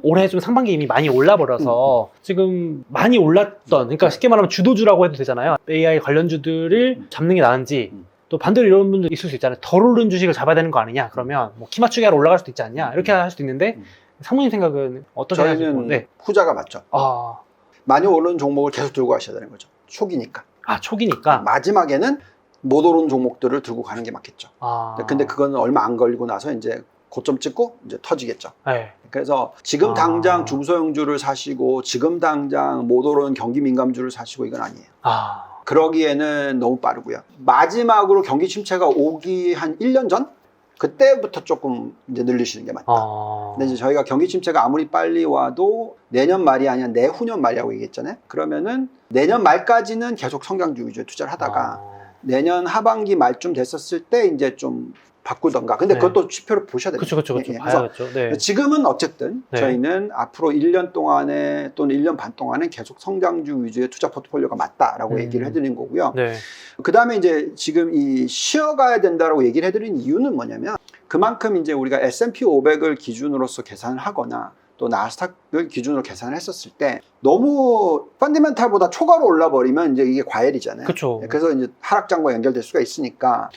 올해 좀 상반기 이미 많이 올라버려서 지금 많이 올랐던, 그러니까 쉽게 말하면 주도주라고 해도 되잖아요. AI 관련주들을 잡는 게 나은지, 또 반대로 이런 분들 있을 수 있잖아요. 덜 오른 주식을 잡아야 되는 거 아니냐? 그러면 뭐 키 맞추기 하러 올라갈 수도 있지 않냐? 이렇게 할 수도 있는데 상무님 생각은 어떻게 하시고? 저희는 네. 후자가 맞죠. 아, 많이 오른 종목을 계속 들고 가셔야 되는 거죠. 초기니까. 초기니까. 마지막에는 못 오른 종목들을 들고 가는 게 맞겠죠. 근데 그건 얼마 안 걸리고 나서 이제 고점 찍고 이제 터지겠죠. 네. 그래서 지금 당장 중소형주를 사시고 지금 당장 못 오른 경기 민감주를 사시고 이건 아니에요. 그러기에는 너무 빠르고요. 마지막으로 경기 침체가 오기 한 1년 전? 그때부터 조금 이제 늘리시는 게 맞다. 근데 이제 저희가 경기 침체가 아무리 빨리 와도 내년 말이 아니라 내후년 말이라고 얘기했잖아요. 그러면은 내년 말까지는 계속 성장주 위주의 투자를 하다가 내년 하반기 말쯤 됐었을 때 이제 좀 바꾸던가. 근데 그것도 지표를 보셔야 됩니다. 그렇죠. 봐야겠죠. 네. 지금은 어쨌든 저희는 앞으로 1년 동안에 또는 1년 반 동안은 계속 성장주 위주의 투자 포트폴리오가 맞다라고 얘기를 해드리는 거고요. 그 다음에 이제 지금 이 쉬어가야 된다라고 얘기를 해드린 이유는 뭐냐면 그만큼 이제 우리가 S&P 500을 기준으로서 계산을 하거나 또 나스닥을 기준으로 계산을 했었을 때 너무 펀디멘탈보다 초과로 올라버리면 이제 이게 과열이잖아요. 그렇죠. 그래서 이제 하락장과 연결될 수가 있으니까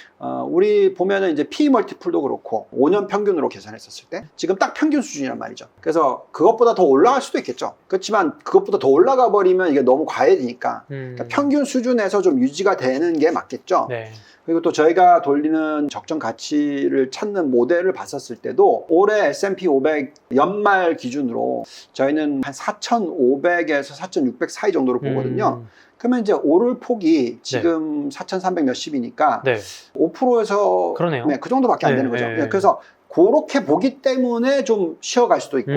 우리 보면은 이제 P 멀티플도 그렇고 5년 평균으로 계산했었을 때 지금 딱 평균 수준이란 말이죠. 그래서 그것보다 더 올라갈 수도 있겠죠. 그렇지만 그것보다 더 올라가 버리면 이게 너무 과열이니까 그러니까 평균 수준에서 좀 유지가 되는 게 맞겠죠. 그리고 또 저희가 돌리는 적정 가치를 찾는 모델을 봤었을 때도 올해 S&P 500 연말 기준으로 저희는 한 4,500에서 4,600 사이 정도로 보거든요. 그러면 이제 오를 폭이 지금 4,300 몇십이니까 5%에서 그러네요. 그 정도밖에 안 되는 거죠. 그래서 그렇게 보기 때문에 좀 쉬어갈 수도 있고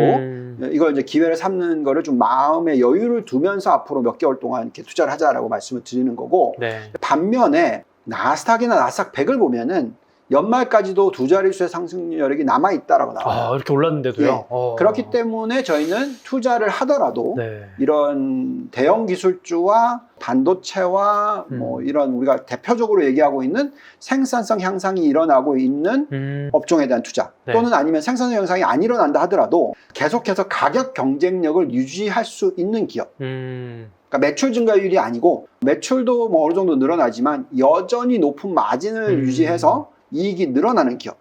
이걸 이제 기회를 삼는 거를 좀 마음의 여유를 두면서 앞으로 몇 개월 동안 이렇게 투자를 하자라고 말씀을 드리는 거고 반면에 나스닥이나 나스닥 100을 보면은 연말까지도 두 자릿수의 상승 여력이 남아있다라고 나와요. 이렇게 올랐는데도요? 그렇기 때문에 저희는 투자를 하더라도 이런 대형 기술주와 반도체와 뭐 이런 우리가 대표적으로 얘기하고 있는 생산성 향상이 일어나고 있는 업종에 대한 투자 또는 아니면 생산성 향상이 안 일어난다 하더라도 계속해서 가격 경쟁력을 유지할 수 있는 기업. 그러니까 매출 증가율이 아니고 매출도 뭐 어느 정도 늘어나지만 여전히 높은 마진을 유지해서 이익이 늘어나는 기업,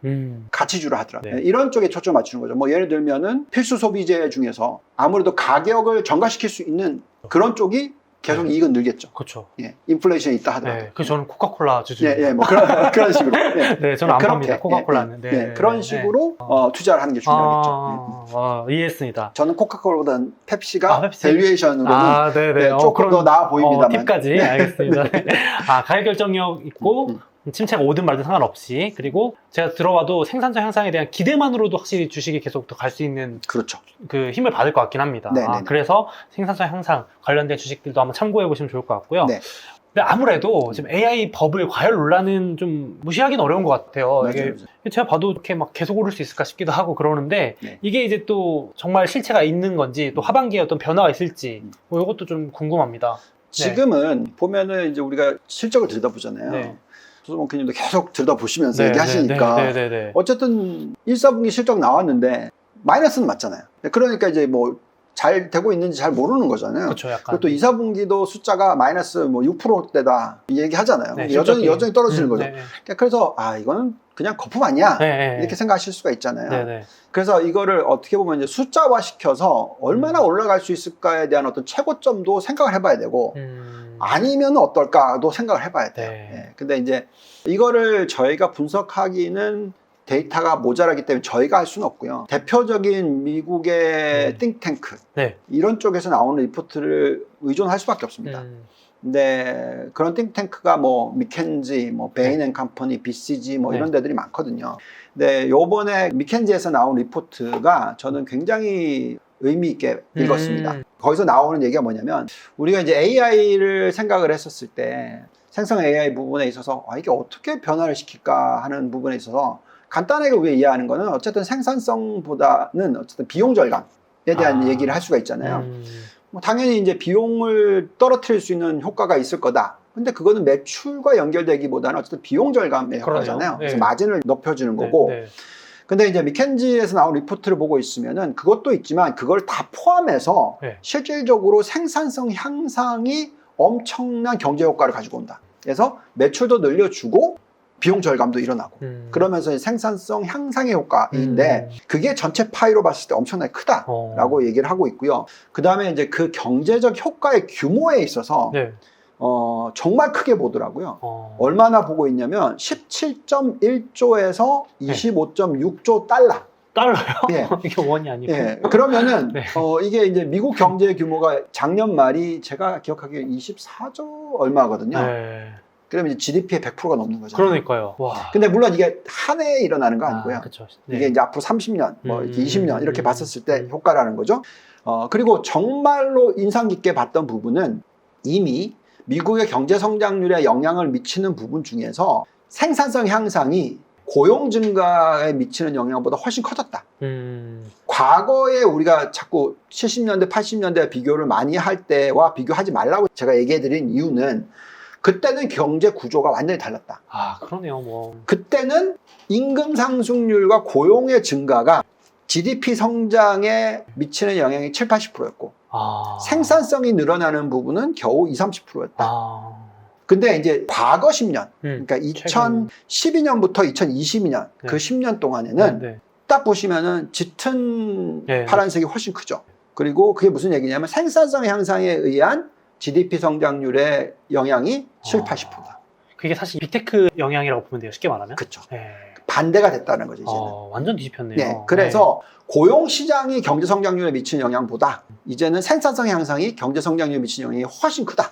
가치주를 하더라고요. 이런 쪽에 초점 맞추는 거죠. 뭐 예를 들면은 필수 소비재 중에서 아무래도 가격을 전가시킬 수 있는 그런 쪽이 계속 이익은 늘겠죠. 그렇죠. 인플레이션이 있다 하더라도. 그래서 저는 코카콜라 주주. 뭐 그런 식으로. 저는 안 팝니다. 코카콜라는. 그런 식으로 투자를 하는 게 중요하겠죠. 이해했습니다. 저는 코카콜라보다는 펩시가 밸류에이션으로는 조금 더 나아 보입니다만. 팁까지 알겠습니다. 가격 결정력 있고 침체가 오든 말든 상관없이, 그리고 제가 들어봐도 생산성 향상에 대한 기대만으로도 확실히 주식이 계속 더 갈 수 있는 그 힘을 받을 것 같긴 합니다. 그래서 생산성 향상 관련된 주식들도 한번 참고해 보시면 좋을 것 같고요. 근데 아무래도 지금 AI 버블 과열 논란은 좀 무시하기는 어려운 것 같아요. 이게 제가 봐도 이렇게 막 계속 오를 수 있을까 싶기도 하고 그러는데 이게 이제 또 정말 실체가 있는 건지 또 하반기에 어떤 변화가 있을지 뭐 이것도 좀 궁금합니다. 지금은 보면은 이제 우리가 실적을 들여다보잖아요. 조성원님도 계속 들여다보시면서 얘기하시니까 어쨌든 1, 4분기 실적 나왔는데 마이너스는 맞잖아요. 그러니까 이제 뭐 잘 되고 있는지 잘 모르는 거잖아요. 그리고 또 2, 4분기도 숫자가 마이너스 뭐 6%대다 얘기하잖아요. 여전히 떨어지는 거죠. 그래서 이거는 그냥 거품 아니야 이렇게 생각하실 수가 있잖아요. 그래서 이거를 어떻게 보면 이제 숫자화 시켜서 얼마나 올라갈 수 있을까에 대한 어떤 최고점도 생각을 해봐야 되고 아니면 어떨까도 생각을 해봐야 돼요. 근데 이제 이거를 저희가 분석하기는 데이터가 모자라기 때문에 저희가 할 수는 없고요. 대표적인 미국의 띵탱크 이런 쪽에서 나오는 리포트를 의존할 수밖에 없습니다. 근데 그런 띵탱크가 뭐 미켄지, 뭐 베인 앤 컴퍼니, BCG 뭐 이런 데들이 많거든요. 근데 요번에 미켄지에서 나온 리포트가 저는 굉장히 의미 있게 읽었습니다. 거기서 나오는 얘기가 뭐냐면 우리가 이제 AI를 생각을 했었을 때 생성 AI 부분에 있어서 이게 어떻게 변화를 시킬까 하는 부분에 있어서 간단하게 우리가 이해하는 거는 어쨌든 생산성보다는 어쨌든 비용 절감에 대한 얘기를 할 수가 있잖아요. 뭐 당연히 이제 비용을 떨어뜨릴 수 있는 효과가 있을 거다. 근데 그거는 매출과 연결되기보다는 어쨌든 비용 절감의 효과잖아요. 그래서 마진을 높여주는 거고 근데 이제 미켄지에서 나온 리포트를 보고 있으면은 그것도 있지만 그걸 다 포함해서 네. 실질적으로 생산성 향상이 엄청난 경제 효과를 가지고 온다. 그래서 매출도 늘려주고 비용 절감도 일어나고 그러면서 생산성 향상의 효과인데 그게 전체 파이로 봤을 때 엄청나게 크다라고 얘기를 하고 있고요. 그 다음에 이제 그 경제적 효과의 규모에 있어서 네. 정말 크게 보더라고요. 얼마나 보고 있냐면 17.1조에서 25.6조 달러. 달러요? 예. 이게 원이 아니고. 예. 그러면은 네. 이게 이제 미국 경제 규모가 작년 말이 제가 기억하기에 24조 얼마거든요. 네. 그러면 이제 GDP의 100%가 넘는 거잖아요. 그러니까요. 와. 근데 물론 이게 한 해에 일어나는 거 아니고요. 그쵸. 네. 이게 이제 앞으로 30년, 뭐 이렇게 20년 이렇게 봤었을 때 효과라는 거죠. 그리고 정말로 인상 깊게 봤던 부분은 이미 미국의 경제 성장률에 영향을 미치는 부분 중에서 생산성 향상이 고용 증가에 미치는 영향보다 훨씬 커졌다. 과거에 우리가 자꾸 70년대, 80년대 비교를 많이 할 때와 비교하지 말라고 제가 얘기해드린 이유는 그때는 경제 구조가 완전히 달랐다. 아, 그러네요, 뭐. 그때는 임금 상승률과 고용의 증가가 GDP 성장에 미치는 영향이 7, 80%였고 생산성이 늘어나는 부분은 겨우 20, 30%였다. 근데 이제 과거 10년, 그러니까 2012년부터 2022년 네. 그 10년 동안에는 네. 딱 보시면은 짙은 네. 파란색이 훨씬 크죠. 그리고 그게 무슨 얘기냐면 생산성 향상에 의한 GDP 성장률의 영향이 7, 80%다. 그게 사실 빅테크 영향이라고 보면 돼요, 쉽게 말하면. 그렇죠. 네. 반대가 됐다는 거죠, 이제는. 완전 뒤집혔네요. 네, 그래서 고용 시장이 경제 성장률에 미치는 영향보다 이제는 생산성 향상이 경제 성장률에 미치는 영향이 훨씬 크다.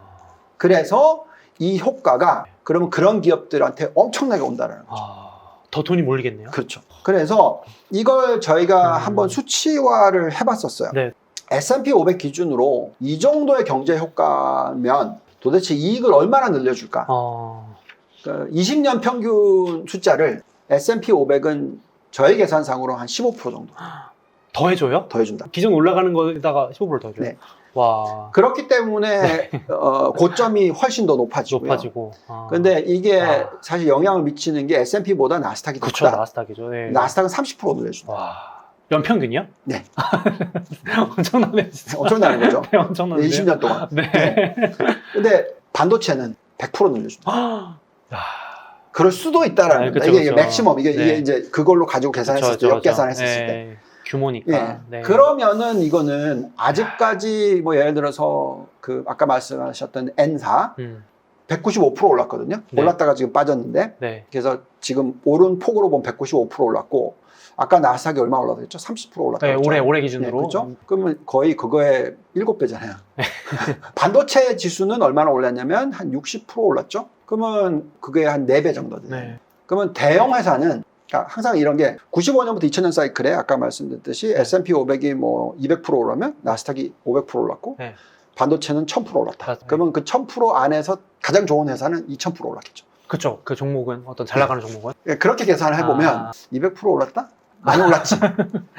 그래서 이 효과가 그러면 그런 기업들한테 엄청나게 온다는 거죠. 더 돈이 몰리겠네요. 그렇죠. 그래서 이걸 저희가 한번 수치화를 해봤었어요. 네. S&P 500 기준으로 이 정도의 경제 효과면 도대체 이익을 얼마나 늘려줄까? 20년 평균 숫자를 S&P 500은 저희 계산상으로 한 15% 정도. 더 해줘요? 더 해준다. 기존 올라가는 거에다가 15%더 해줘요? 네. 와. 그렇기 때문에 고점이 훨씬 더 높아지고요. 근데 이게 사실 영향을 미치는 게 S&P보다 나스닥이 더 그쵸, 크다. 나스닥이죠. 네. 나스닥은 30% 늘려준다. 와. 연평균이요? 네. 엄청나네, 진짜. 엄청나는 거죠. 네, 엄청나네. 20년 동안. 네. 근데 반도체는 100% 늘려준다. 그럴 수도 있다라는 거다. 그쵸, 이게 그쵸. 맥시멈, 이게 네. 이제 그걸로 가지고 계산했을 때, 역계산했을 때. 네. 규모니까. 예. 네. 그러면은 이거는 아직까지 뭐 예를 들어서 그 아까 말씀하셨던 N사 195% 올랐거든요. 네. 올랐다가 지금 빠졌는데 네. 그래서 지금 오른 폭으로 보면 195% 올랐고 아까 나스닥이 얼마 올랐죠? 30% 올랐다고 네, 했죠. 올해 기준으로. 네, 그렇죠? 그러면 거의 그거의 7배잖아요. 반도체 지수는 얼마나 올랐냐면 한 60% 올랐죠? 그러면 그게 한 4배 정도 돼요. 네. 그러면 대형 회사는 그러니까 항상 이런 게 95년부터 2000년 사이클에 아까 말씀드렸듯이 S&P 500이 뭐 200% 올라면 나스닥이 500% 올랐고 네. 반도체는 1000% 올랐다. 맞아요. 그러면 그 1000% 안에서 가장 좋은 회사는 2000% 올랐겠죠. 그쵸. 그 종목은, 어떤 잘 나가는 종목은? 그렇게 계산을 해보면 200% 올랐다? 많이 올랐지.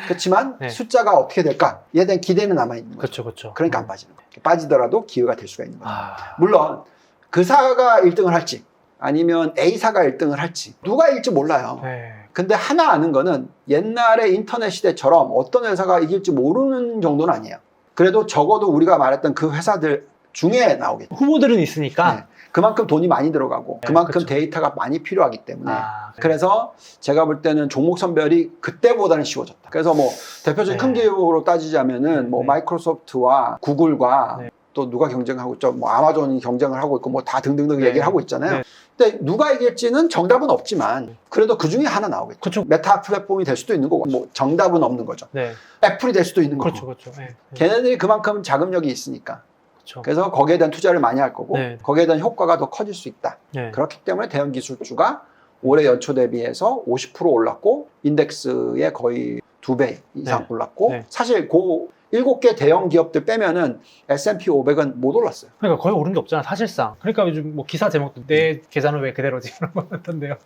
그렇지만 네. 숫자가 어떻게 될까? 이에 대한 기대는 남아있는 거죠. 그쵸. 그러니까 안 빠지는 거예요. 빠지더라도 기회가 될 수가 있는 거죠. 아. 물론 그 사가 1등을 할지 아니면 A사가 1등을 할지 누가 이길지 몰라요. 네. 근데 하나 아는 거는 옛날에 인터넷 시대처럼 어떤 회사가 이길지 모르는 정도는 아니에요. 그래도 적어도 우리가 말했던 그 회사들 중에 나오겠죠. 후보들은 있으니까. 네. 그만큼 돈이 많이 들어가고 네, 그만큼 그쵸. 데이터가 많이 필요하기 때문에 네. 그래서 제가 볼 때는 종목 선별이 그때보다는 쉬워졌다. 그래서 뭐 대표적인 네. 큰 기업으로 따지자면은 뭐 네. 마이크로소프트와 구글과 네. 또 누가 경쟁하고 있죠? 뭐 아마존이 경쟁을 하고 있고 뭐 다 등등등 네. 얘기를 하고 있잖아요. 네. 근데 누가 이길지는 정답은 없지만 그래도 그 중에 하나 나오겠죠. 그쵸. 메타 플랫폼이 될 수도 있는 거고 뭐 정답은 없는 거죠. 네. 애플이 될 수도 있는 거고. 그렇죠. 네. 걔네들이 그만큼 자금력이 있으니까. 그쵸. 그래서 거기에 대한 투자를 많이 할 거고 네. 거기에 대한 효과가 더 커질 수 있다. 네. 그렇기 때문에 대형 기술주가 올해 연초 대비해서 50% 올랐고 인덱스의 거의 2배 이상 네. 올랐고 네. 사실 그 7개 대형 기업들 빼면은 S&P 500은 못 올랐어요. 그러니까 거의 오른 게 없잖아, 사실상. 그러니까 요즘 뭐 기사 제목도 내 계산은 왜 그대로지? 그런 거 같던데요.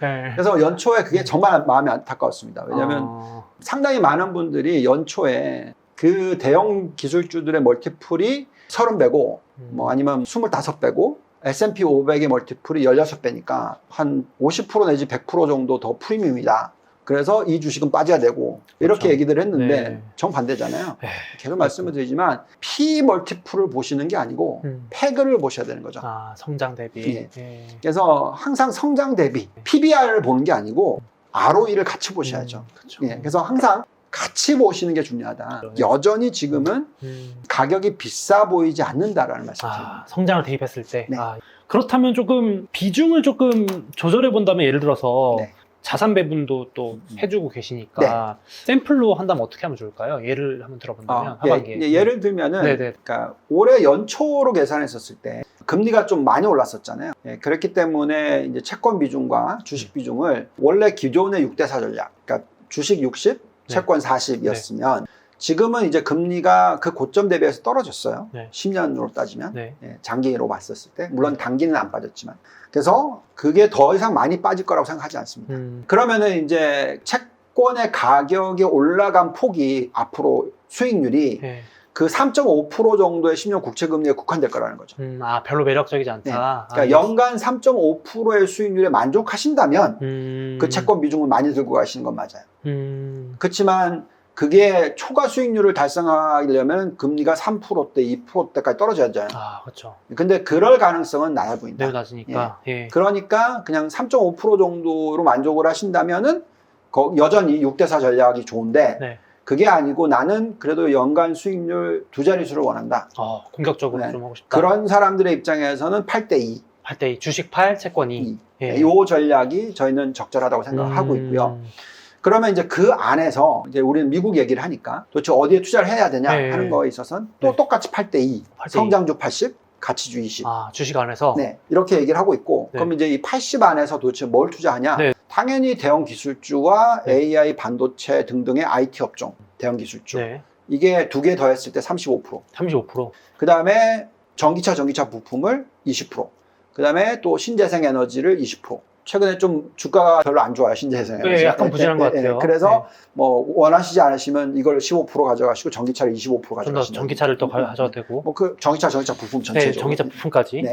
네. 그래서 연초에 그게 정말 마음이 안타까웠습니다. 왜냐하면 상당히 많은 분들이 연초에 그 대형 기술주들의 멀티플이 30배고 뭐 아니면 25배고 S&P 500의 멀티플이 16배니까 한 50% 내지 100% 정도 더 프리미엄이다 그래서 이 주식은 빠져야 되고 이렇게 그렇죠. 얘기들 했는데 네. 정반대잖아요. 네. 계속 말씀을 드리지만 P 멀티플을 보시는 게 아니고 PEG을 보셔야 되는 거죠. 아, 성장 대비. 예. 그래서 항상 성장 대비 PBR을 보는 게 아니고 ROE를 같이 보셔야죠. 그렇죠. 예. 그래서 항상 같이 보시는 게 중요하다. 여전히 지금은 가격이 비싸 보이지 않는다라는 말씀입니다. 아, 성장을 대입했을 때. 네. 아, 그렇다면 조금 비중을 조금 조절해 본다면 예를 들어서 네. 자산 배분도 또 해주고 계시니까 샘플로 한다면 어떻게 하면 좋을까요? 예를 한번 들어본다면 하반기에. 예를 들면은 네네. 그러니까 올해 연초로 계산했었을 때 금리가 좀 많이 올랐었잖아요. 예, 그렇기 때문에 이제 채권 비중과 주식 비중을 원래 기존의 6대4 전략, 그러니까 주식 60, 채권 40이었으면 지금은 이제 금리가 그 고점 대비해서 떨어졌어요. 10년으로 따지면 예, 장기로 봤었을 때 물론 단기는 안 빠졌지만 그래서 그게 더 이상 많이 빠질 거라고 생각하지 않습니다. 그러면은 이제 채권의 가격이 올라간 폭이 앞으로 수익률이 그 3.5% 정도의 10년 국채 금리에 국한될 거라는 거죠. 아, 별로 매력적이지 않다. 그러니까 연간 3.5%의 수익률에 만족하신다면 그 채권 비중을 많이 들고 가시는 건 맞아요. 그렇지만 그게 초과 수익률을 달성하려면 금리가 3%대, 2%대까지 떨어져야죠. 아, 그렇죠. 근데 그럴 가능성은 낮아 보인다. 매우 낮으니까. 예. 그러니까 그냥 3.5% 정도로 만족을 하신다면은 여전히 6대4 전략이 좋은데 그게 아니고 나는 그래도 연간 수익률 2자릿수를 원한다. 공격적으로 좀 하고 싶다. 그런 사람들의 입장에서는 8대2. 8대2. 주식 8, 채권 2. 이 전략이 저희는 적절하다고 생각하고 있고요. 그러면 이제 그 안에서 이제 우리는 미국 얘기를 하니까 도대체 어디에 투자를 해야 되냐 하는 거에 있어서는 또 똑같이 8대2. 성장주 80, 가치주 20. 아, 주식 안에서? 이렇게 얘기를 하고 있고 그럼 이제 이 80 안에서 도대체 뭘 투자하냐? 당연히 대형 기술주와 AI, 반도체 등등의 IT 업종, 대형 기술주. 이게 두 개 더했을 때 35%. 35%. 그 다음에 전기차 부품을 20%. 그 다음에 또 신재생 에너지를 20%. 최근에 좀 주가가 별로 안 좋아요, 신재생 에너지. 약간 부진한 것 같아요. 그래서 뭐 원하시지 않으시면 이걸 15% 가져가시고 전기차를 25% 가져가시면 전기차를 또 가져도 되고. 뭐 그 전기차 부품 전체적으로. 전기차 부품까지.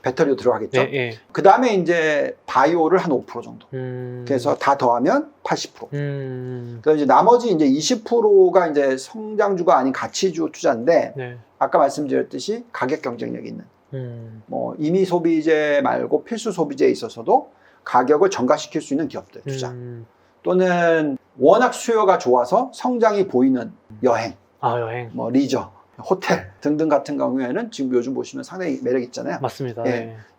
배터리도 들어가겠죠. 그 다음에 이제 바이오를 한 5% 정도. 그래서 다 더하면 80%. 그래서 이제 나머지 이제 20%가 이제 성장주가 아닌 가치주 투자인데 아까 말씀드렸듯이 가격 경쟁력이 있는. 뭐 임의 소비재 말고 필수 소비재에 있어서도 가격을 전가시킬 수 있는 기업들 투자. 또는 워낙 수요가 좋아서 성장이 보이는 여행. 여행. 뭐 리저. 호텔 등등 같은 경우에는 지금 요즘 보시면 상당히 매력 있잖아요. 맞습니다.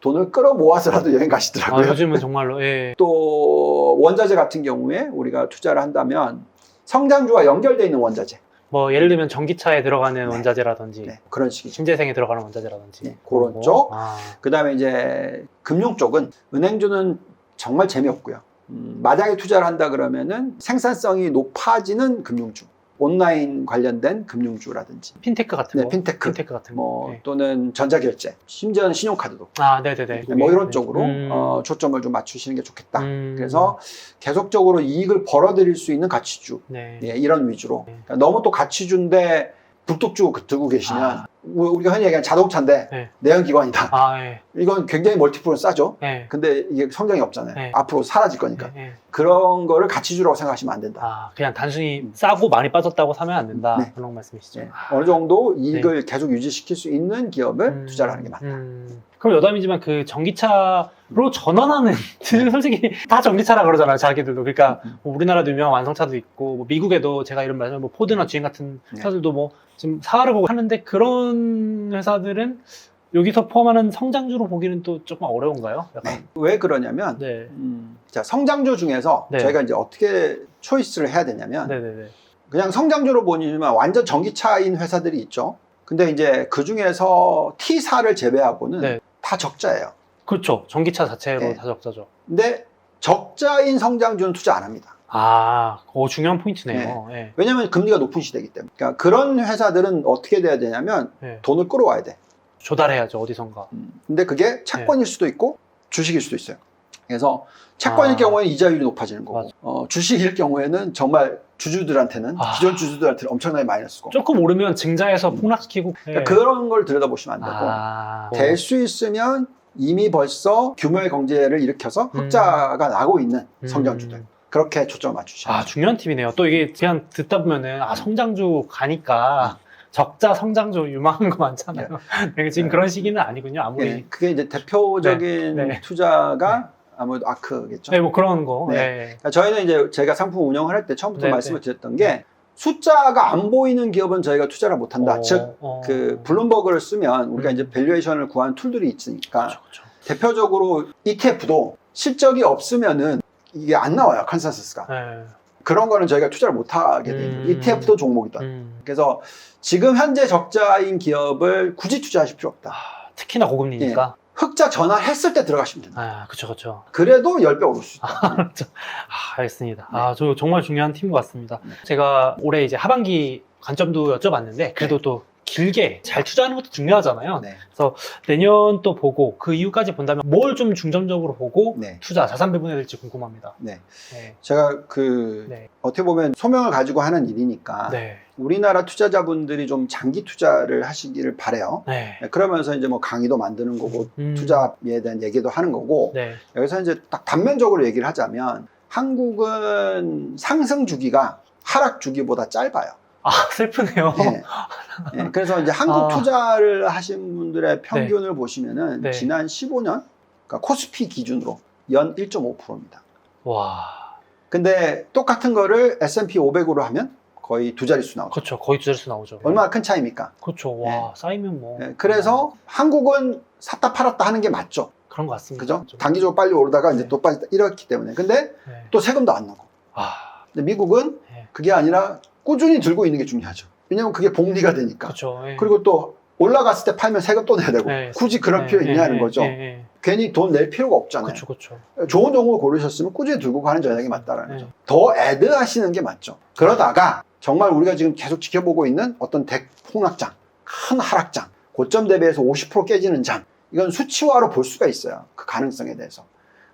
돈을 끌어 모아서라도 여행 가시더라고요. 요즘은 정말로. 또 원자재 같은 경우에 우리가 투자를 한다면 성장주와 연결되어 있는 원자재. 뭐 예를 들면 전기차에 들어가는 원자재라든지 그런 식이죠. 신재생에 들어가는 원자재라든지 그런 쪽. 그 다음에 이제 금융 쪽은 은행주는 정말 재미없고요. 마당에 투자를 한다 그러면은 생산성이 높아지는 금융주. 온라인 관련된 금융주라든지 핀테크 같은 거, 핀테크 같은 거, 또는 전자결제, 심지어는 신용카드도 네네네. 뭐 이런 쪽으로 초점을 좀 맞추시는 게 좋겠다. 그래서 계속적으로 이익을 벌어들일 수 있는 가치주 이런 위주로. 그러니까 너무 또 가치주인데 불독주 들고 계시면 우리가 흔히 얘기하는 자동차인데 내연기관이다. 이건 굉장히 멀티플은 싸죠. 근데 이게 성장이 없잖아요. 앞으로 사라질 거니까. 그런 거를 가치주라고 생각하시면 안 된다. 그냥 단순히 싸고 많이 빠졌다고 사면 안 된다. 그런 말씀이시죠. 어느 정도 이익을 계속 유지시킬 수 있는 기업을 투자를 하는 게 맞다. 그럼 여담이지만 그 전기차로 전환하는 솔직히 다 전기차라 그러잖아요, 자기들도. 그러니까 뭐 우리나라도 유명한 완성차도 있고 뭐 미국에도 제가 이런 말하면 뭐 포드나 GM 같은 회사들도 뭐 지금 사활을 하는데 그런 회사들은 여기서 포함하는 성장주로 보기는 또 조금 어려운가요? 왜 그러냐면 자, 성장주 중에서 저희가 이제 어떻게 초이스를 해야 되냐면 그냥 성장주로 보니지만 완전 전기차인 회사들이 있죠. 근데 이제 그 중에서 T사를 제외하고는 다 적자예요. 그렇죠. 전기차 자체로 다 적자죠. 근데 적자인 성장주는 투자 안 합니다. 중요한 포인트네요. 왜냐하면 금리가 높은 시대이기 때문에. 그러니까 그런 회사들은 어떻게 돼야 되냐면 돈을 끌어와야 돼. 조달해야죠, 어디선가. 근데 그게 채권일 수도 있고 주식일 수도 있어요. 그래서 채권일 경우에는 이자율이 높아지는 거고 주식일 경우에는 정말 주주들한테는 기존 주주들한테는 엄청나게 마이너스고 조금 오르면 증자해서 폭락시키고 그러니까 그런 걸 들여다보시면 안 되고 될 수 있으면 이미 벌써 규모의 경제를 일으켜서 흑자가 나고 있는 성장주들 그렇게 초점을 맞추셔야죠. 중요한 팁이네요. 또 이게 그냥 듣다 보면은 성장주 가니까 적자 성장주 유망한 거 많잖아요. 지금 그런 시기는 아니군요. 아무리 그게 이제 대표적인 투자가 아무래도 아크겠죠. 뭐 그런 거. 그러니까 저희는 이제 제가 상품 운영을 할 때 처음부터 말씀을 드렸던 게 숫자가 안 보이는 기업은 저희가 투자를 못 한다. 즉, 그 블룸버그를 쓰면 우리가 이제 밸류에이션을 구하는 툴들이 있으니까 그렇죠. 대표적으로 ETF도 실적이 없으면은 이게 안 나와요. 컨센서스가. 그런 거는 저희가 투자를 못 하게 돼요. ETF도 종목이다. 그래서 지금 현재 적자인 기업을 굳이 투자하실 필요 없다. 특히나 고금리니까. 흑자 전환했을 때 들어가시면 됩니다. 그렇죠. 그래도 10배 오를 수 있다. 알겠습니다. 저 정말 중요한 팁인 것 같습니다. 제가 올해 이제 하반기 관점도 여쭤봤는데 그래도 또 길게 잘 투자하는 것도 중요하잖아요. 그래서 내년 또 보고 그 이후까지 본다면 뭘 좀 중점적으로 보고 투자, 자산 배분해야 될지 궁금합니다. 제가 어떻게 보면 소명을 가지고 하는 일이니까 우리나라 투자자분들이 좀 장기 투자를 하시기를 바래요. 그러면서 이제 뭐 강의도 만드는 거고 투자에 대한 얘기도 하는 거고 여기서 이제 딱 단면적으로 얘기를 하자면 한국은 상승 주기가 하락 주기보다 짧아요. 슬프네요. 그래서 이제 한국 투자를 하신 분들의 평균을 보시면은 지난 15년, 그러니까 코스피 기준으로 연 1.5%입니다. 와. 근데 똑같은 거를 S&P 500으로 하면 거의 두 자릿수 나오죠. 그렇죠. 거의 두 자릿수 나오죠. 얼마나 큰 차이입니까? 그렇죠. 와, 쌓이면 뭐. 그래서 한국은 샀다 팔았다 하는 게 맞죠. 그런 것 같습니다. 그죠? 단기적으로 빨리 오르다가 이제 또 빠졌다 이렇기 때문에. 근데 또 세금도 안 나고. 근데 미국은 그게 아니라 꾸준히 들고 있는 게 중요하죠. 왜냐면 그게 복리가 되니까. 그렇죠. 그리고 또 올라갔을 때 팔면 세금 또 내야 되고. 굳이 그럴 필요 있냐는 거죠. 괜히 돈 낼 필요가 없잖아요. 그렇죠. 좋은 종목을 고르셨으면 꾸준히 들고 가는 전략이 맞다라는 거죠. 더 애드 하시는 게 맞죠. 그러다가 정말 우리가 지금 계속 지켜보고 있는 어떤 대폭락장, 큰 하락장, 고점 대비해서 50% 깨지는 장, 이건 수치화로 볼 수가 있어요. 그 가능성에 대해서.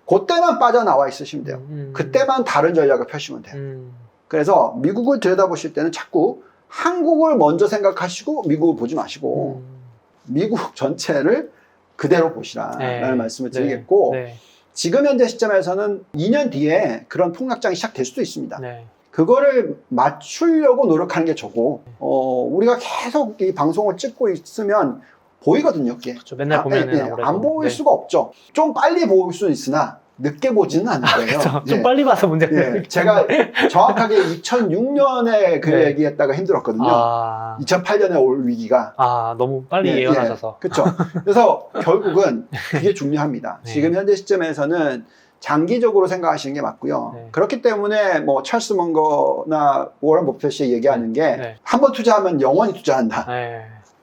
그때만 빠져나와 있으시면 돼요. 그때만 다른 전략을 펴시면 돼요. 그래서 미국을 들여다보실 때는 자꾸 한국을 먼저 생각하시고 미국을 보지 마시고 미국 전체를 그대로 보시라라는 말씀을 드리겠고 지금 현재 시점에서는 2년 뒤에 그런 폭락장이 시작될 수도 있습니다. 그거를 맞추려고 노력하는 게 저고 우리가 계속 이 방송을 찍고 있으면 보이거든요. 그렇죠. 맨날 보면은 안 보일 수가 없죠. 좀 빨리 볼 수는 있으나 늦게 보지는 않을 거예요. 좀 빨리 봐서 문제가 제가 정확하게 2006년에 그 얘기했다가 힘들었거든요. 2008년에 올 위기가 너무 빨리 예언하셔서. 그렇죠. 그래서 결국은 그게 중요합니다. 지금 현재 시점에서는 장기적으로 생각하시는 게 맞고요. 그렇기 때문에 뭐 찰스 먼거나 워런 버핏이 얘기하는 게 한 번 투자하면 영원히 투자한다.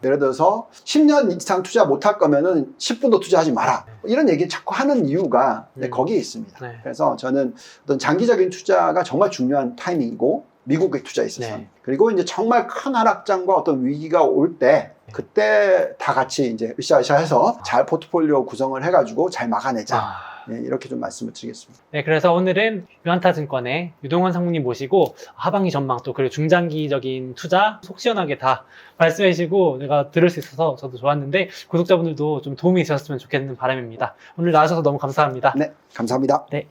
예를 들어서 10년 이상 투자 못할 거면은 10분도 투자하지 마라. 이런 얘기 자꾸 하는 이유가 거기에 있습니다. 그래서 저는 어떤 장기적인 투자가 정말 중요한 타이밍이고 미국의 투자에 있어서 그리고 이제 정말 큰 하락장과 어떤 위기가 올 때 그때 다 같이 이제 으쌰으쌰해서 잘 포트폴리오 구성을 해가지고 잘 막아내자. 이렇게 좀 말씀을 드리겠습니다. 그래서 오늘은 유한타증권의 유동원 상무님 모시고 하반기 전망 또 그리고 중장기적인 투자 속 시원하게 다 말씀해 주시고 내가 들을 수 있어서 저도 좋았는데 구독자분들도 좀 도움이 되셨으면 좋겠는 바람입니다. 오늘 나와주셔서 너무 감사합니다. 네, 감사합니다. 네.